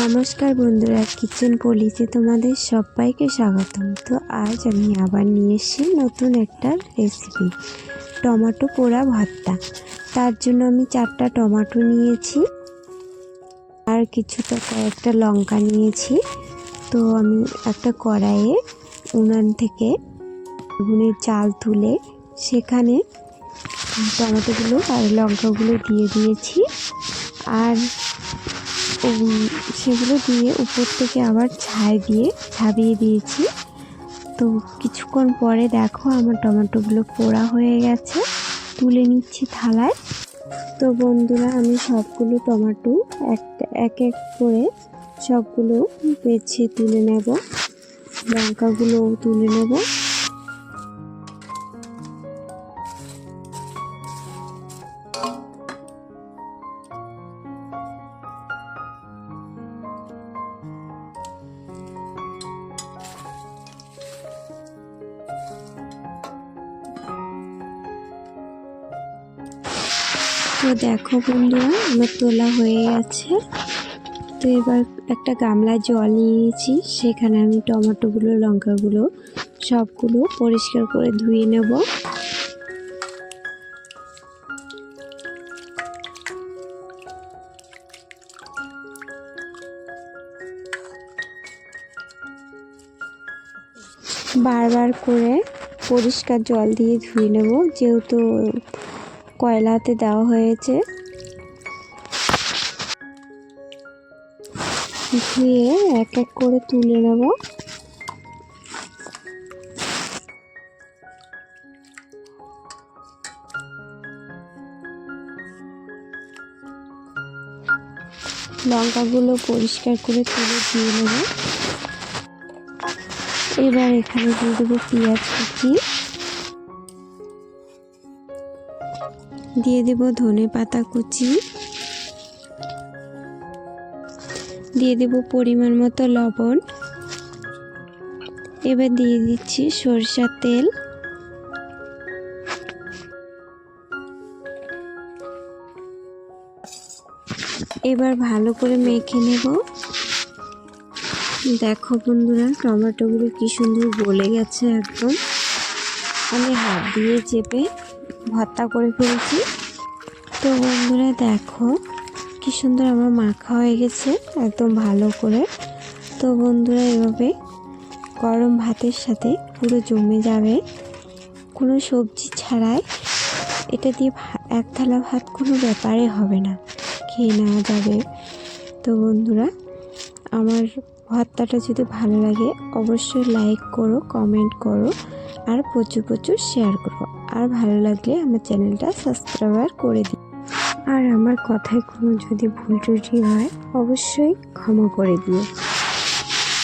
নমস্কার বন্ধুরা, কিচেন পলিতে তোমাদের সবাইকে স্বাগতম। তো আজ আমি আবার নিয়ে এসেছি নতুন একটা রেসিপি, টমেটো পোড়া ভর্তা। তার জন্য আমি 4টা টমেটো নিয়েছি আর কয়েকটা লঙ্কা নিয়েছি। তো আমি একটা কড়াইয়ে উনান থেকে বেগুনের চাল তুলে সেখানে টমেটোগুলো আর লঙ্কাগুলো দিয়ে দিয়েছি, আর সেগুলো দিয়ে উপর থেকে আবার ছাড়িয়ে দিয়েছি। তো কিছুক্ষণ পরে দেখো আমার টমেটোগুলো পোড়া হয়ে গেছে, তুলে নিচ্ছি থালায়। তো বন্ধুরা, আমি সবগুলো টমেটো এক এক করে সবগুলো বেছে তুলে নেব, লঙ্কাগুলোও তুলে নেব। তো দেখো বন্ধুরা, আমার তোলা হয়ে গেছে। তো এবার একটা গামলায় জল নিয়েছি, সেখানে আমি টমেটোগুলো লঙ্কাগুলো সবগুলো পরিষ্কার করে ধুয়ে নেব। বারবার করে পরিষ্কার জল দিয়ে ধুয়ে নেব, যেহেতু কয়লাতে দেওয়া হয়েছে। ধুয়ে এক এক করে তুলে নেব। লঙ্কাগুলো পরিষ্কার করে তুলে ধুয়ে নেব। এবার এখানে দিয়ে দেবো পেঁয়াজ কুচি, দিয়ে দেব ধনে পাতা কুচি, দিয়ে দেব পরিমাণ মতো লবণ। এবার দিয়ে দিচ্ছি সরষের তেল। এবার ভালো করে মেখে নেব। দেখো বন্ধুরা, টমেটোগুলো কি সুন্দর গলে গেছে একদম। আমি হাত দিয়ে চেপে ভর্তা করে ফেলছি। তো বন্ধুরা দেখো কি সুন্দর আমার মাখা হয়ে গেছে একদম ভালো করে। তো বন্ধুরা, এভাবে গরম ভাতের সাথে পুরো জমে যাবে, কোনো সবজি ছাড়াই। এটা দিয়ে এক থালা ভাত কোনো ব্যাপারে হবে না, খেয়ে নেওয়া যাবে। তো বন্ধুরা, আমার ভর্তাটা যদি ভালো লাগে অবশ্যই লাইক করো, কমেন্ট করো, আর প্রচুর শেয়ার করো। আর ভালো লাগলে আমার চ্যানেলটা সাবস্ক্রাইব করে দিও। আর আমার কথায় কোনো যদি ভুল ত্রুটি হয় অবশ্যই ক্ষমা করে দিও।